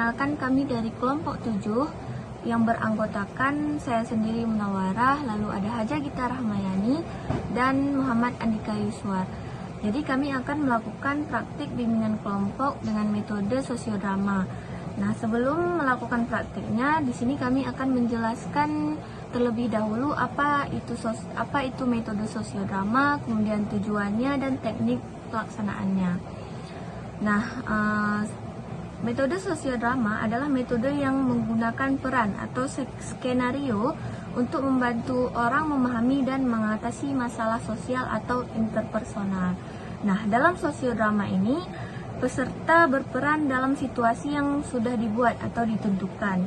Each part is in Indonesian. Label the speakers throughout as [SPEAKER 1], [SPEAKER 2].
[SPEAKER 1] perkenalkan kami dari kelompok 7 yang beranggotakan saya sendiri Munawarah, lalu ada Haja Gita Rahmayani dan Muhammad Andika Yuswar. Jadi kami akan melakukan praktik bimbingan kelompok dengan metode sosiodrama. Nah, sebelum melakukan praktiknya, di sini kami akan menjelaskan terlebih dahulu apa itu metode sosiodrama, kemudian tujuannya dan teknik pelaksanaannya. Nah, metode sosiodrama adalah metode yang menggunakan peran atau skenario untuk membantu orang memahami dan mengatasi masalah sosial atau interpersonal. Nah, dalam sosiodrama ini, peserta berperan dalam situasi yang sudah dibuat atau ditentukan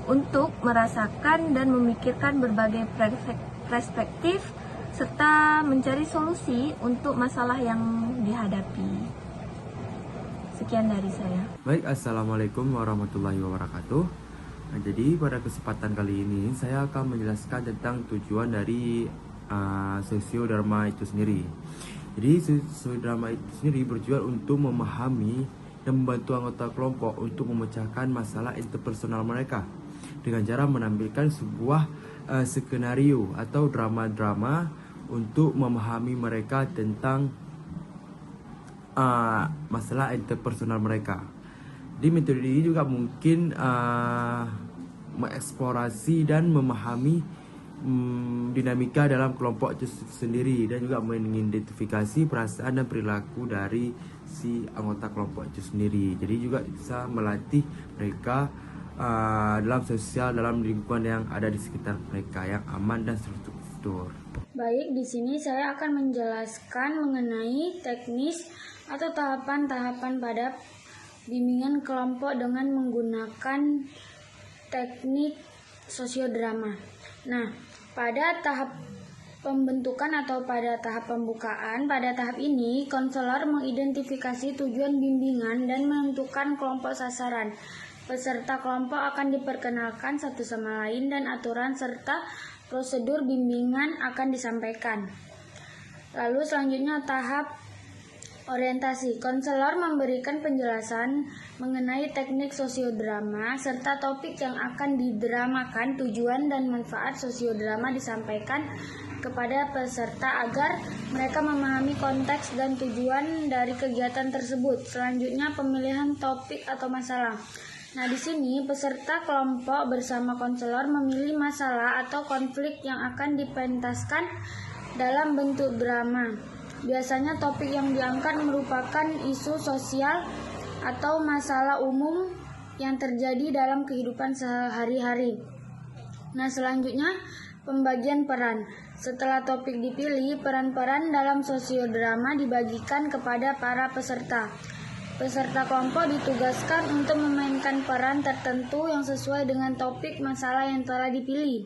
[SPEAKER 1] untuk merasakan dan memikirkan berbagai perspektif serta mencari solusi untuk masalah yang dihadapi. Sekian dari saya.
[SPEAKER 2] Baik, Assalamualaikum warahmatullahi wabarakatuh. Nah, jadi pada kesempatan kali ini saya akan menjelaskan tentang tujuan dari sosiodrama itu sendiri. Jadi sosiodrama itu sendiri bertujuan untuk memahami dan membantu anggota kelompok untuk memecahkan masalah interpersonal mereka dengan cara menampilkan sebuah skenario atau drama-drama untuk memahami mereka tentang masalah interpersonal mereka. Di metode ini juga mungkin mengeksplorasi dan memahami dinamika dalam kelompok itu sendiri dan juga mengidentifikasi perasaan dan perilaku dari si anggota kelompok itu sendiri. Jadi juga bisa melatih mereka dalam sosial, dalam lingkungan yang ada di sekitar mereka yang aman dan struktur.
[SPEAKER 3] Baik, di sini saya akan menjelaskan mengenai teknis atau tahapan-tahapan pada bimbingan kelompok dengan menggunakan teknik sosiodrama. Nah, pada tahap pembentukan atau pada tahap pembukaan, pada tahap ini konselor mengidentifikasi tujuan bimbingan dan menentukan kelompok sasaran. Peserta kelompok akan diperkenalkan satu sama lain dan aturan serta prosedur bimbingan akan disampaikan. Lalu selanjutnya tahap orientasi. Konselor memberikan penjelasan mengenai teknik sosiodrama serta topik yang akan didramakan. Tujuan dan manfaat sosiodrama disampaikan kepada peserta agar mereka memahami konteks dan tujuan dari kegiatan tersebut. Selanjutnya pemilihan topik atau masalah. Nah, di sini peserta kelompok bersama konselor memilih masalah atau konflik yang akan dipentaskan dalam bentuk drama. Biasanya topik yang diangkat merupakan isu sosial atau masalah umum yang terjadi dalam kehidupan sehari-hari. Nah, selanjutnya pembagian peran. Setelah topik dipilih, peran-peran dalam sosiodrama dibagikan kepada para peserta. Peserta kelompok ditugaskan untuk memainkan peran tertentu yang sesuai dengan topik masalah yang telah dipilih.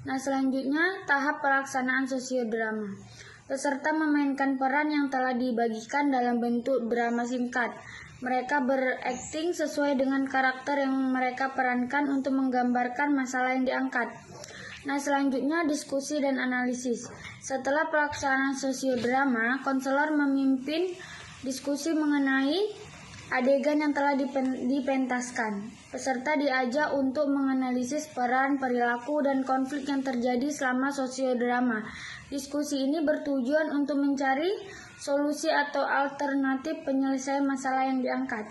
[SPEAKER 3] Nah, selanjutnya tahap pelaksanaan sosiodrama. Peserta memainkan peran yang telah dibagikan dalam bentuk drama singkat. Mereka berakting sesuai dengan karakter yang mereka perankan untuk menggambarkan masalah yang diangkat. Nah, selanjutnya diskusi dan analisis. Setelah pelaksanaan sosiodrama, konselor memimpin diskusi mengenai adegan yang telah dipentaskan. Peserta diajak untuk menganalisis peran, perilaku, dan konflik yang terjadi selama sosiodrama. Diskusi ini bertujuan untuk mencari solusi atau alternatif penyelesaian masalah yang diangkat.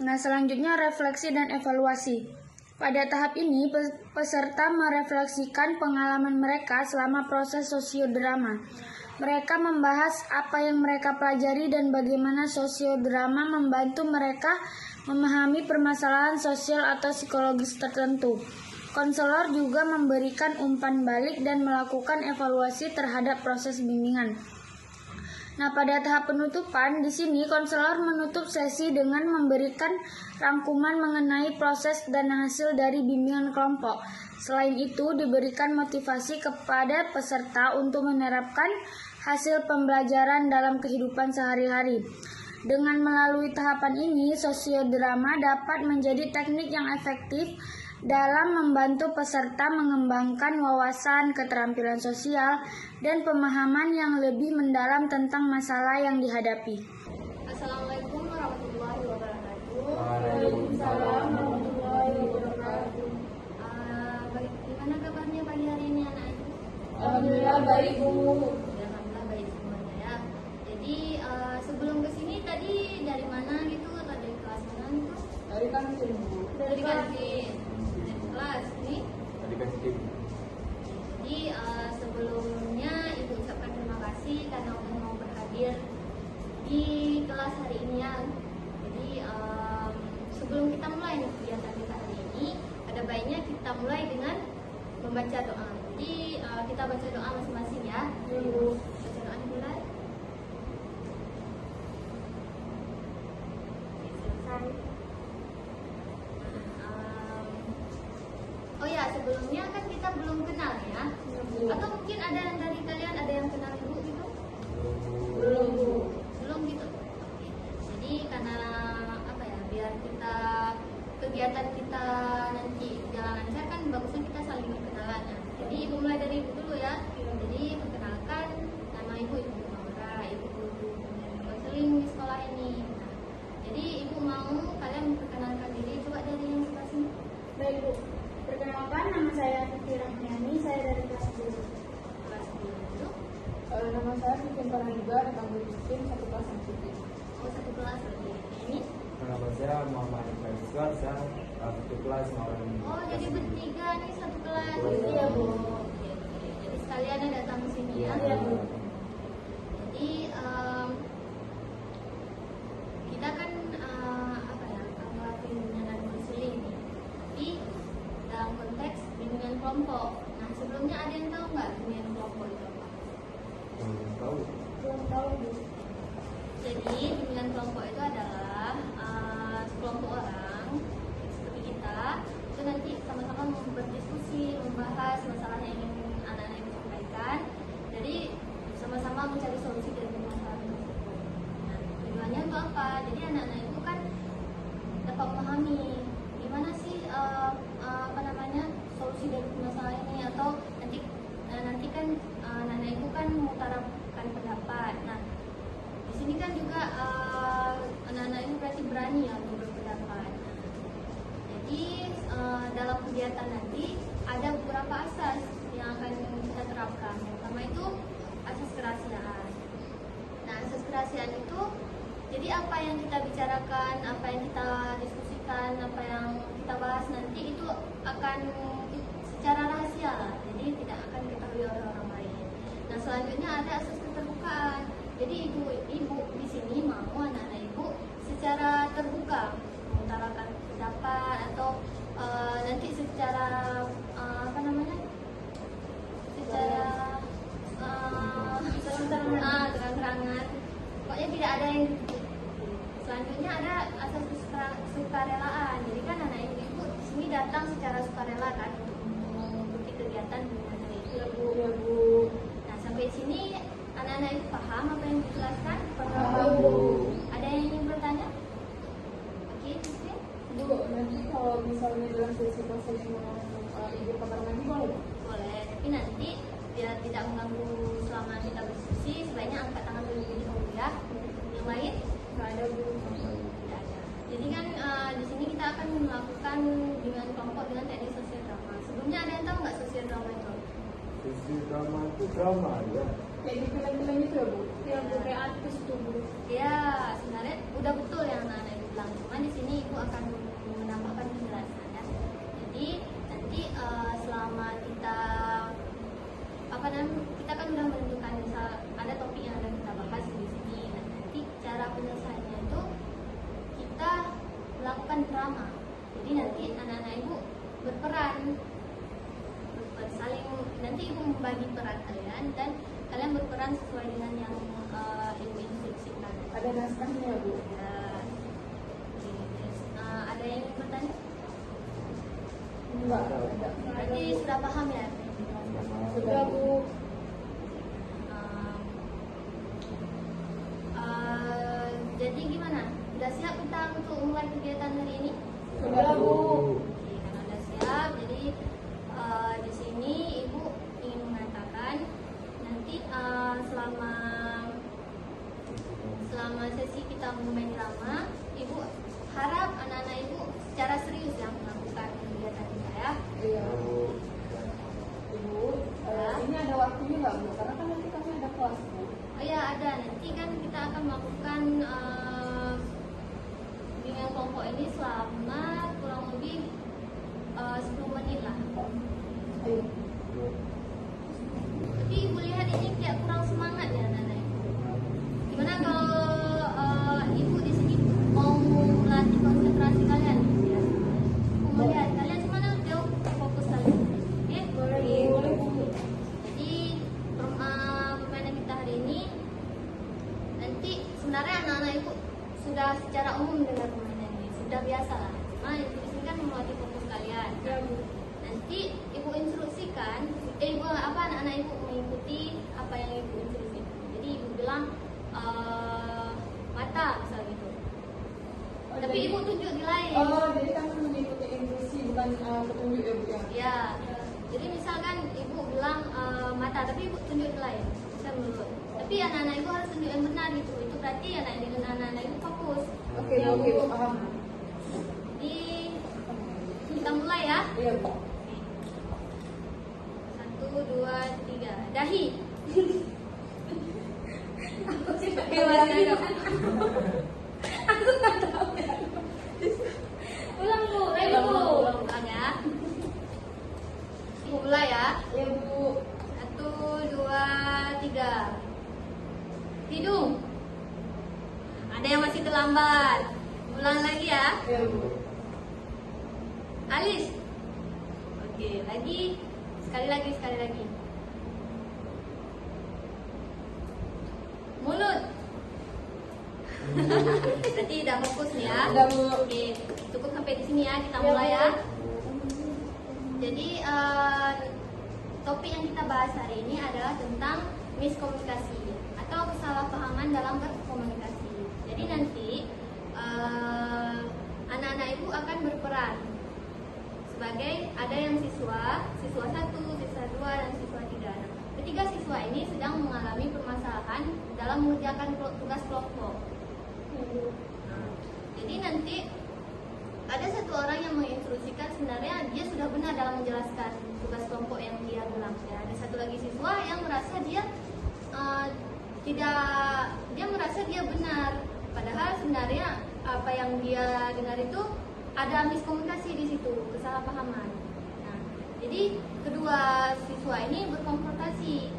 [SPEAKER 3] Nah, selanjutnya refleksi dan evaluasi. Pada tahap ini, peserta merefleksikan pengalaman mereka selama proses sosiodrama. Mereka membahas apa yang mereka pelajari dan bagaimana sosiodrama membantu mereka memahami permasalahan sosial atau psikologis tertentu. Konselor juga memberikan umpan balik dan melakukan evaluasi terhadap proses bimbingan. Nah, pada tahap penutupan, di sini konselor menutup sesi dengan memberikan rangkuman mengenai proses dan hasil dari bimbingan kelompok. Selain itu, diberikan motivasi kepada peserta untuk menerapkan hasil pembelajaran dalam kehidupan sehari-hari. Dengan melalui tahapan ini, sosiodrama dapat menjadi teknik yang efektif dalam membantu peserta mengembangkan wawasan, keterampilan sosial, dan pemahaman yang lebih mendalam tentang masalah yang dihadapi.
[SPEAKER 1] Assalamualaikum warahmatullahi wabarakatuh.
[SPEAKER 3] warahmatullahi wabarakatuh.
[SPEAKER 1] Gimana kabarnya pagi hari ini anak-anak?
[SPEAKER 3] Alhamdulillah baik, Bu.
[SPEAKER 1] Alhamdulillah baik semuanya ya. Jadi sebelum kesini tadi dari mana gitu? Dari kelas mana gitu?
[SPEAKER 3] Dari kantin, Bu.
[SPEAKER 1] Dari kantin. Dari kelas ini.
[SPEAKER 2] Tadi kasih tim.
[SPEAKER 1] Jadi sebelumnya Ibu ucapkan terima kasih karena udah mau berhadir di kelas hari ini ya. Jadi sebelum kita mulai nih kegiatan kita hari ini, ada baiknya kita mulai dengan membaca doa. Jadi kita baca doa masing-masing ya. Baca doa dimulai. Selesai. Oh ya, sebelumnya kan kita belum kenal ya. Atau mungkin ada yang dari kalian ada yang kenal Ibu gitu?
[SPEAKER 3] Belum, Bu.
[SPEAKER 1] Belum gitu. Oke. Jadi karena apa ya, biar kita kegiatan kita nanti jalan lancar kan bagusnya kita saling berkenalan. Nah, jadi Ibu mulai dari Ibu dulu ya. Jadi perkenalkan, nama Ibu Maura, Ibu konseling di sekolah ini. Nah, jadi Ibu mau kalian memperkenalkan diri, coba dari yang sebelah sini.
[SPEAKER 3] Baik, Bu. Perkenalkan, nama saya Fitri Rahmiani, saya dari kelas 10.
[SPEAKER 1] Kelas 10.
[SPEAKER 3] Nama saya Fitin Farhanjuga, datang dari Fitin, satu kelas sama Fitin.
[SPEAKER 1] Oh, satu kelas lagi. Ini.
[SPEAKER 2] Nama saya Muhammad Iswar, saya satu kelas sama orang.
[SPEAKER 1] Oh, jadi bertiga nih satu kelas.
[SPEAKER 3] Iya, Bu.
[SPEAKER 1] Oke, oke. Jadi sekalian ada datang ke sini ya.
[SPEAKER 3] Iya, Bu.
[SPEAKER 1] Jadi kita kan apa ya, ngelakuin dengan konseling nih. Tapi dalam konteks bimbingan kelompok. Nah, sebelumnya ada yang tahu nggak bimbingan kelompok itu apa?
[SPEAKER 2] Tahu.
[SPEAKER 3] Belum tahu, Bu.
[SPEAKER 1] Jadi bimbingan kelompok itu adalah sekelompok orang seperti kita itu nanti sama-sama berdiskusi, membahas masalah yang ingin anak-anak itu sampaikan. Jadi sama-sama mencari solusi dari masalah tersebut. Nah, tujuannya itu apa? Jadi anak-anak itu kan dapat memahami gimana sih apa namanya solusi dari masalah ini, atau nanti kan anak-anak itu kan mengutarakan pendapat. Nah, di sini kan juga anak-anak ini berarti berani ya untuk berpendapat. Jadi dalam kegiatan nanti ada beberapa asas yang akan kita terapkan. Yang pertama itu asas kerahasiaan. Nah, asas kerahasiaan itu jadi apa yang kita bicarakan, apa yang kita diskusikan, apa yang kita bahas nanti itu akan secara rahasia lah. Jadi tidak akan diketahui oleh orang lain. Nah, selanjutnya ada asas keterbukaan. Jadi ibu di sini mau anak-anak ibu secara terbuka mengutarakan pendapat atau nanti secara apa namanya, secara terang-terangan. Pokoknya tidak ada yang ditutup. Selanjutnya ada asas sukarelaan. Jadi kan anak ibu di sini datang secara sukarela kan untuk mengikuti kegiatan bimbingan hari itu.
[SPEAKER 3] Ya, Bu. Ya, Bu.
[SPEAKER 1] Nah, sampai sini anak-anak itu paham apa yang dijelaskan?
[SPEAKER 3] Paham, Bu.
[SPEAKER 1] Ada yang ingin bertanya? Oke, Christine.
[SPEAKER 3] Bu, nanti kalau misalnya dalam sesi konseling Ibu kamar mandi boleh, Bu?
[SPEAKER 1] Boleh, tapi nanti biar tidak mengganggu selama kita berdiskusi, sebaiknya angkat tangan terlebih dahulu ya. Yang lain?
[SPEAKER 3] Nggak ada, Bu.
[SPEAKER 1] Tidak ada. Jadi kan di sini kita akan melakukan bimbingan kelompok dengan teknik sosial drama. Sebelumnya ada yang tahu nggak sosial drama itu?
[SPEAKER 2] Sisi drama itu drama ya.
[SPEAKER 3] Kayak di film-film itu ya, Bu?
[SPEAKER 1] Ya, Bu.
[SPEAKER 3] Kayak artis tuh, Bu.
[SPEAKER 1] Ya, sebenarnya udah betul yang anak-anak ibu bilang. Cuma di sini ibu akan menambahkan penjelasan ya. Jadi nanti selama kita apa namanya, kita kan udah menentukan misal ada topik yang akan kita bahas di sini. Nah, nanti cara penyelesaiannya itu kita melakukan drama. Jadi nanti anak-anak ibu berperan saling, nanti ibu membagi peran kalian dan kalian berperan sesuai dengan yang ibu instruksikan.
[SPEAKER 3] Ada naskahnya ya, Bu?
[SPEAKER 1] Ya. Ada yang ingin bertanya?
[SPEAKER 3] Enggak ada.
[SPEAKER 1] Berarti sudah paham ya?
[SPEAKER 3] Sudah, Bu.
[SPEAKER 1] Jadi gimana? Sudah siap kita untuk mulai kegiatan hari ini?
[SPEAKER 3] Sudah, Bu.
[SPEAKER 1] Oke, karena sudah siap, jadi di sini ibu ingin mengatakan nanti selama sesi kita bermain drama, ibu harap anak-anak ibu secara serius ya melakukan kegiatan kita ya.
[SPEAKER 4] Iya. Ibu, ini ada waktunya nggak Bu? Karena kan nanti kami ada kelas Bu.
[SPEAKER 1] Oh ya ada, nanti kan kita akan melakukan bimbingan kelompok ini selama kurang lebih 10 menit lah.
[SPEAKER 4] Ayo.
[SPEAKER 1] Tapi ibu lihat ini kayak kurang semangat ya anak-anak ibu. Gimana kalau ibu di sini mau melatih konsentrasi kalian ya? Ibu mau lihat kalian semua jauh fokus kalian. Oke?
[SPEAKER 4] Boleh.
[SPEAKER 1] Jadi permainan kita hari ini nanti sebenarnya anak-anak ibu sudah secara umum dengan permainan ini sudah biasa lah. Cuma ibu di sini kan melatih fokus kalian.
[SPEAKER 4] Ya Bu.
[SPEAKER 1] Nanti ibu instruksikan, ibu anak-anak ibu mengikuti apa yang ibu instruksikan. Jadi ibu bilang mata misal gitu.
[SPEAKER 4] Oh,
[SPEAKER 1] Tapi
[SPEAKER 4] jadi-
[SPEAKER 1] ibu tunjuk di lain.
[SPEAKER 4] Oh, jadi kami mengikuti instruksi bukan petunjuk ya Bu ya?
[SPEAKER 1] Ya. Jadi misalkan ibu bilang mata, tapi ibu tunjuk di lain. Misal mulut. Tapi anak-anak ibu harus tunjuk yang benar gitu. Itu berarti anak-anak ibu fokus.
[SPEAKER 4] Oke, oke Bu, paham.
[SPEAKER 1] Jadi kita mulai ya.
[SPEAKER 4] Iya Bu.
[SPEAKER 1] 1, 2, 3. Dahi. Ulang Bu, ready Bu. Ulang ya. Ibu mulai ya.
[SPEAKER 4] Iya Bu.
[SPEAKER 1] 1, 2, 3. Hidung. Ada yang masih terlambat. Ulang lagi ya.
[SPEAKER 4] Iya Bu.
[SPEAKER 1] Alis. Oke, lagi. Sekali lagi. Mulut. Berarti udah fokus nih ya.
[SPEAKER 4] Udah Bu.
[SPEAKER 1] Oke, cukup sampai di sini ya. Kita mulai ya. Jadi topik yang kita bahas hari ini adalah tentang miskomunikasi atau kesalahpahaman dalam berkomunikasi. Jadi nanti anak-anak ibu akan berperan sebagai ada yang siswa 1, siswa 2, dan siswa 3. Nah, ketiga siswa ini sedang mengalami permasalahan dalam mengerjakan tugas kelompok. Jadi nanti ada satu orang yang menginstruksikan sebenarnya dia sudah benar dalam menjelaskan tugas kelompok yang dia bilang. Ya, ada satu lagi siswa yang merasa dia merasa dia benar, padahal sebenarnya apa yang dia dengar itu ada miskomunikasi di situ, kesalahpahaman. Nah, jadi kedua siswa ini berkonfrontasi.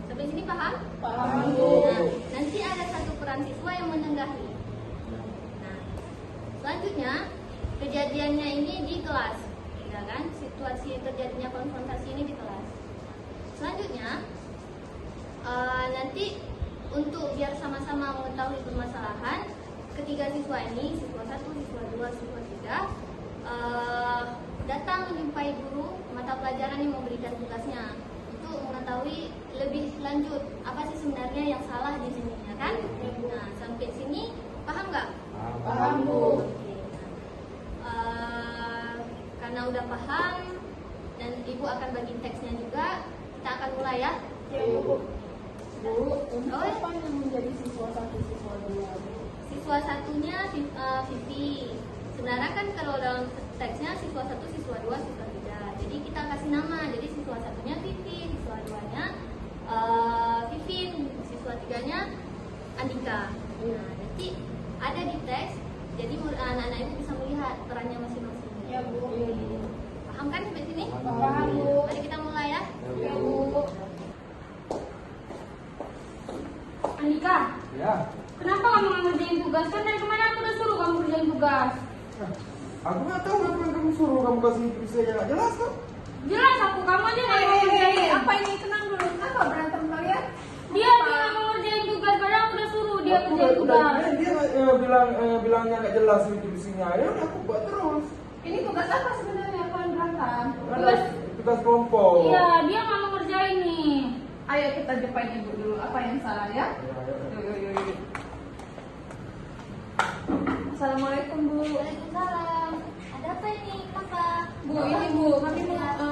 [SPEAKER 1] Sampai sini paham?
[SPEAKER 4] Paham Bu.
[SPEAKER 1] Nah, nanti ada satu peran siswa yang menengahi. Nah, selanjutnya kejadiannya ini di kelas, ya kan? Situasi terjadinya konfrontasi ini di kelas. Selanjutnya nanti untuk biar sama-sama mengetahui permasalahan, ketiga siswa ini, siswa 1, siswa 2, siswa 3 datang menjumpai guru mata pelajaran yang memberikan tugasnya untuk mengetahui lebih lanjut apa sih sebenarnya yang salah di sini, ya kan? Nah, sampai sini paham nggak?
[SPEAKER 4] Paham Bu.
[SPEAKER 1] Oke. Karena udah paham dan ibu akan bagi teksnya juga, kita akan mulai ya.
[SPEAKER 4] Iya Bu. Bu, untuk
[SPEAKER 1] Oh, ya.
[SPEAKER 4] apa yang menjadi siswa 1, siswa 2?
[SPEAKER 1] Siswa satunya Vivi. Sebenarnya kan kalau dalam teksnya siswa 1, siswa 2, siswa 3. Jadi kita kasih nama. Jadi siswa satunya Vivi, siswa 2-nya Vivin, siswa 3-nya Andika. Nah, nanti ada di teks. Jadi anak-anak ibu bisa melihat perannya masing-masing.
[SPEAKER 4] Iya Bu.
[SPEAKER 1] Paham kan sampai sini?
[SPEAKER 4] Paham Bu.
[SPEAKER 1] Mari kita mulai ya.
[SPEAKER 4] Iya Bu.
[SPEAKER 3] Andika,
[SPEAKER 2] Ya,
[SPEAKER 3] kenapa kamu nggak ngerjain tugas? Kan dari kemarin aku udah suruh kamu kerjain tugas.
[SPEAKER 2] aku nggak tahu apa yang kamu suruh kamu kasih instruksi aja nggak jelas kok.
[SPEAKER 3] Jelas kamu aja nggak mau ngerjain.
[SPEAKER 4] Apa ini? Tenang dulu. Kenapa berantem kalian?
[SPEAKER 3] Dia nggak mau ngerjain tugas, padahal aku udah suruh dia kerjain tugas.
[SPEAKER 2] Dia bilangnya nggak jelas instruksinya. Ya udah aku buat terus.
[SPEAKER 4] Ini tugas apa sebenarnya kalian berantem?
[SPEAKER 2] Tugas kelompok.
[SPEAKER 3] Iya, dia nggak mau ngerjain nih.
[SPEAKER 4] Ayo kita depan ibu dulu. Apa yang salah ya? Yuk. Assalamualaikum Bu.
[SPEAKER 1] Waalaikumsalam. Ada apa ini, Kakak?
[SPEAKER 4] Bu, ini Bu, kami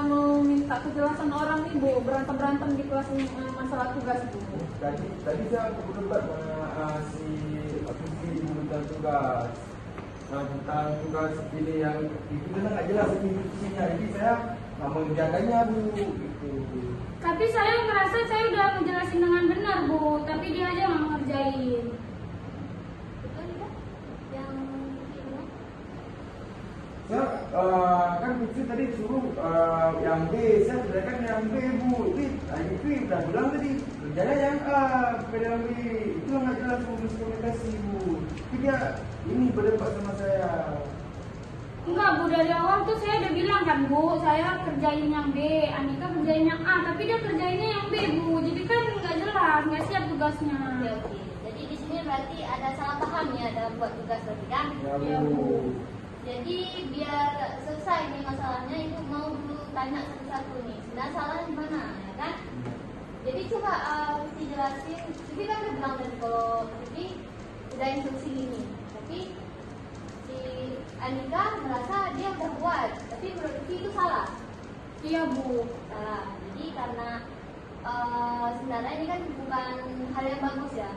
[SPEAKER 4] mau minta kejelasan orang nih Bu, berantem di kelas masalah tugas Bu.
[SPEAKER 2] Tadi saya berdebat sama si Vivi di minta tugas. tentang tugas ini yang itu kan nggak jelas instruksinya, jadi saya nggak mengerjakannya Bu. Gitu.
[SPEAKER 3] Tapi saya merasa saya udah ngejelasin dengan benar Bu, tapi dia aja nggak ngerjain.
[SPEAKER 1] Betul tidak? Yang ini?
[SPEAKER 2] Saya kan itu tadi suruh yang B, saya kerjakan yang B Bu. Itu udah bilang tadi kerjanya yang A, pada yang B. Itu nggak jelas Bu, miskomunikasi Bu. Tapi dia ini berdebat sama saya.
[SPEAKER 3] Enggak Bu, dari awal tuh saya udah bilang kan Bu, saya kerjain yang B, Andika kerjain yang A, tapi dia kerjainnya yang B Bu. Jadi kan nggak jelas, nggak siap tugasnya.
[SPEAKER 1] Oke. Jadi di sini berarti ada salah paham ya dalam buat tugas berarti kan?
[SPEAKER 3] Ya, Bu.
[SPEAKER 1] Jadi biar selesai nih masalahnya, itu mau dulu tanya satu-satu nih. Sebenarnya salahnya di mana, ya kan? Jadi coba mesti jelasin. Tapi kan udah bilang tadi kalau jadi udah instruksi ini, tapi si Andika merasa dia udah buat, tapi menurut Vivi itu salah.
[SPEAKER 3] Iya Bu.
[SPEAKER 1] Salah. Jadi karena sebenarnya ini kan bukan hal yang bagus ya.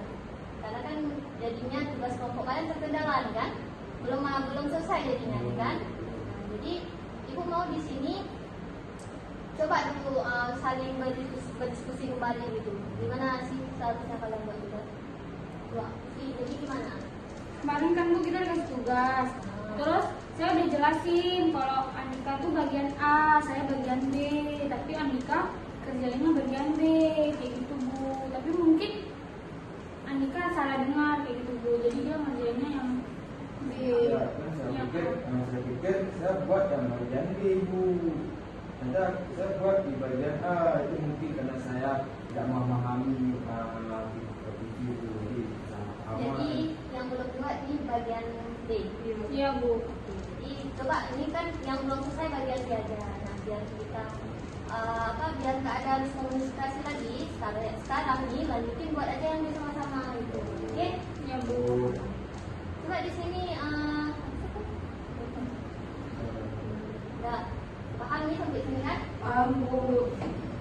[SPEAKER 1] Karena kan jadinya tugas kelompok kalian terkendala nih kan? Belum selesai jadinya nih kan? Nah, jadi ibu mau di sini coba dulu saling berdiskusi kembali gitu. Gimana sih seharusnya kalian buat tugas? Wah, jadi gimana?
[SPEAKER 3] Kemarin kan Bu kita dikasih tugas. Terus saya udah jelasin kalau Andika tuh bagian A, saya bagian B, tapi Andika kerjainnya bagian B, kayak gitu Bu. Tapi mungkin Andika salah dengar kayak gitu Bu. Jadi dia ngerjainnya yang B.
[SPEAKER 2] Ya,
[SPEAKER 3] Yang
[SPEAKER 2] saya pikir saya buat yang bagian B Bu. Ternyata saya buat di bagian A, itu mungkin karena saya tidak memahami itu.
[SPEAKER 1] Jadi yang belum buat ini bagian B.
[SPEAKER 3] Iya Bu.
[SPEAKER 1] Jadi coba ini kan yang belum selesai bagian B aja. Nah biar kita biar nggak ada miskomunikasi lagi. Sekarang nih lanjutin buat aja yang bersama-sama gitu. Oke?
[SPEAKER 3] Iya Bu.
[SPEAKER 1] Coba di sini udah paham nih sampai sini kan?
[SPEAKER 4] Paham Bu.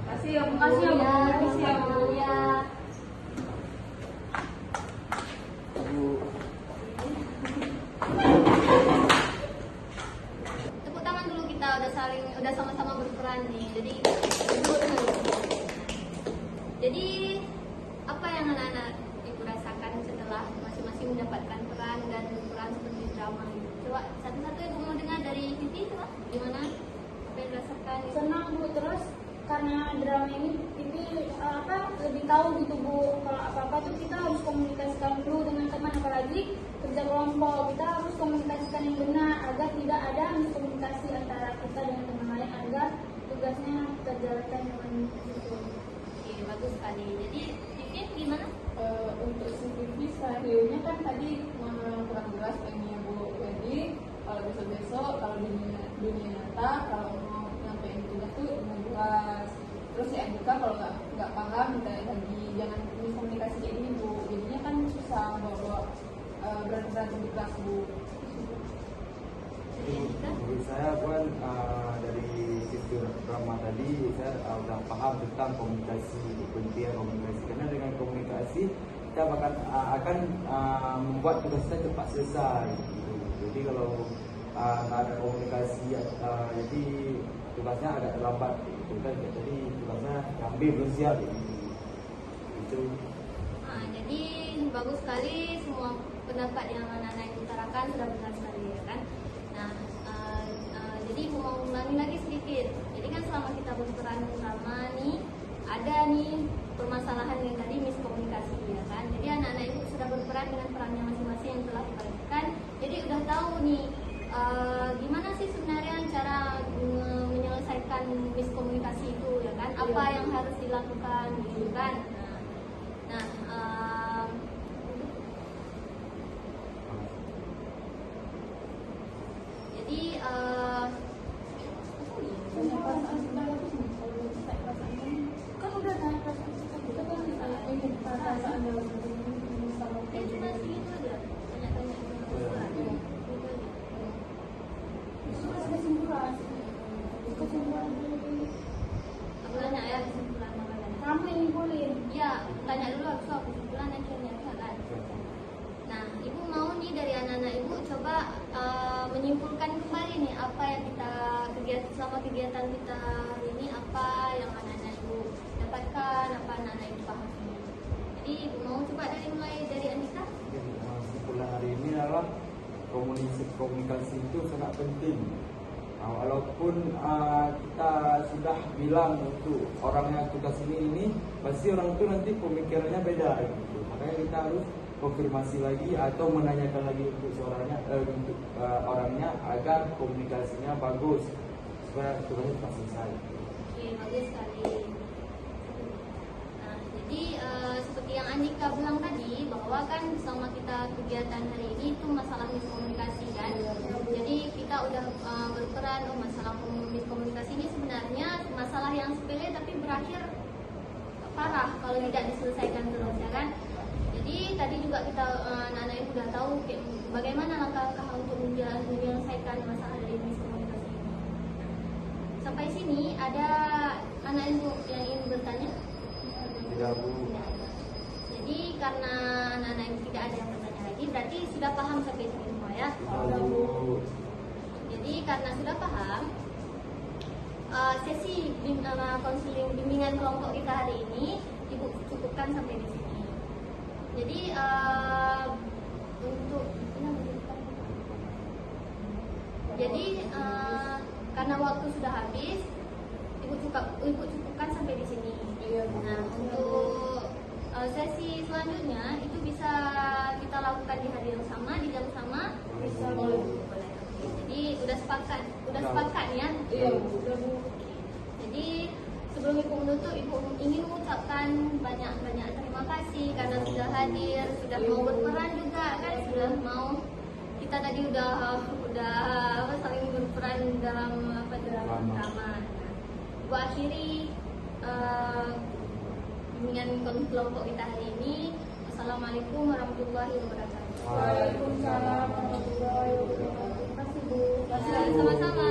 [SPEAKER 4] Kasih ya Bu.
[SPEAKER 3] Makasih ya Bu.
[SPEAKER 1] Ya,
[SPEAKER 3] Makasih ya Bu.
[SPEAKER 1] ya. Tepuk tangan dulu, kita udah sama-sama berperan nih. Jadi apa yang anak-anak ibu rasakan setelah masing-masing mendapatkan peran dan peran seperti drama gitu? Coba satu-satu ibu mau dengar dari Vivi, coba gimana? Apa yang dirasakan?
[SPEAKER 3] Senang Bu, terus karena drama ini lebih tahu gitu Bu, kalau apa-apa tuh kita harus komunikasikan dulu dengan teman, apalagi kerja kelompok kita harus komunikasikan yang benar agar tidak ada miskomunikasi antara kita dengan teman lain, agar tugasnya terjalankan dengan itu.
[SPEAKER 1] Oke, bagus sekali. Jadi Vivi gimana?
[SPEAKER 4] Untuk CCTV skenario-nya kan tadi kurang jelas pengennya Bu. Jadi kalau besok-besok kalau dunia nyata kalau mau nyampein tugas tuh mau jelas. Terus ya Andika kalau nggak paham minta lagi, jangan miskomunikasi kayak gini Bu. Jadinya kan susah bawa berantem di kelas Bu.
[SPEAKER 2] Menurut saya bukan dari sisi drama tadi saya sudah paham tentang komunikasi, pentingnya komunikasi, karena dengan komunikasi kita akan membuat tugas kita cepat selesai gitu. Jadi kalau nggak ada komunikasi jadi tugasnya agak terlambat gitu kan, jadi tugasnya ambil belum siap gitu.
[SPEAKER 1] Nah, jadi bagus sekali semua pendapat yang anak-anak yang utarakan sudah benar sekali ya kan. Nah, jadi ibu mau ulangi lagi sedikit. Jadi kan selama kita berperan bersama nih, ada nih permasalahan yang tadi miskomunikasi ya kan. Jadi anak-anak ibu sudah berperan dengan perannya masing-masing yang telah dibagikan. Jadi udah tahu nih gimana sih sebenarnya cara menyelesaikan miskomunikasi itu ya kan? Apa yang harus dilakukan gitu kan? Nah, jadi
[SPEAKER 3] Kan udah tanya perasaan kita kan ingin perasaan dalam diri sama
[SPEAKER 1] ya cuma segitu aja, tanya-tanya
[SPEAKER 3] kesimpulan. Kesimpulan
[SPEAKER 1] aku tanya ya kesimpulan kalian.
[SPEAKER 3] kamu yang nyimpulin.
[SPEAKER 1] Ya, tanya dulu aku soal kesimpulan akhirnya kan. Nah, ibu mau nih dari anak-anak ibu coba selama kegiatan kita hari ini apa yang anak-anak Ibu dapatkan, apa anak-anak Ibu paham. Jadi Ibu mau coba mulai dari Andika?
[SPEAKER 2] Kesimpulan hari ini adalah komunikasi itu sangat penting. Walaupun kita sudah bilang untuk orang yang tugas ini pasti orang itu nanti pemikirannya beda gitu. Makanya kita harus konfirmasi lagi atau menanyakan lagi untuk orangnya agar komunikasinya bagus supaya tugasnya cepat selesai.
[SPEAKER 1] Oke, bagus sekali. Nah, jadi seperti yang Andika bilang tadi bahwa kan selama kita kegiatan hari ini itu masalah miskomunikasi kan. Jadi kita udah berperan masalah miskomunikasi ini sebenarnya masalah yang sepele tapi berakhir parah kalau tidak diselesaikan terus ya kan. Jadi tadi juga kita anak-anak yang sudah tahu bagaimana langkah-langkah untuk menyelesaikan masalah dari miskomunikasi ini. Sampai sini ada anak yang ingin bertanya?
[SPEAKER 2] Tidak, Bu.
[SPEAKER 1] Tidak ada. Jadi karena anak-anak yang tidak ada yang bertanya lagi, berarti sudah paham sampai sini semua ya?
[SPEAKER 2] Tidak, Bu.
[SPEAKER 1] Jadi karena sudah paham, sesi konseling bimbingan kelompok kita hari ini Ibu cukupkan sampai di sini. Jadi karena waktu sudah habis, Ibu cukupkan sampai di sini. Nah, untuk sesi selanjutnya itu bisa kita lakukan di hari yang sama, di jam sama. Boleh. Jadi udah sepakat ya? Iya. Jadi sebelum Ibu menutup, Ibu ingin mengucapkan banyak terima kasih karena sudah hadir, sudah mau berperan juga kan, sudah mau kita tadi udah saling berperan dalam drama. Ibu akhiri bimbingan kelompok kita hari ini. Assalamualaikum warahmatullahi wabarakatuh.
[SPEAKER 4] Waalaikumsalam warahmatullahi wabarakatuh. Terima kasih Bu.
[SPEAKER 1] Sama-sama.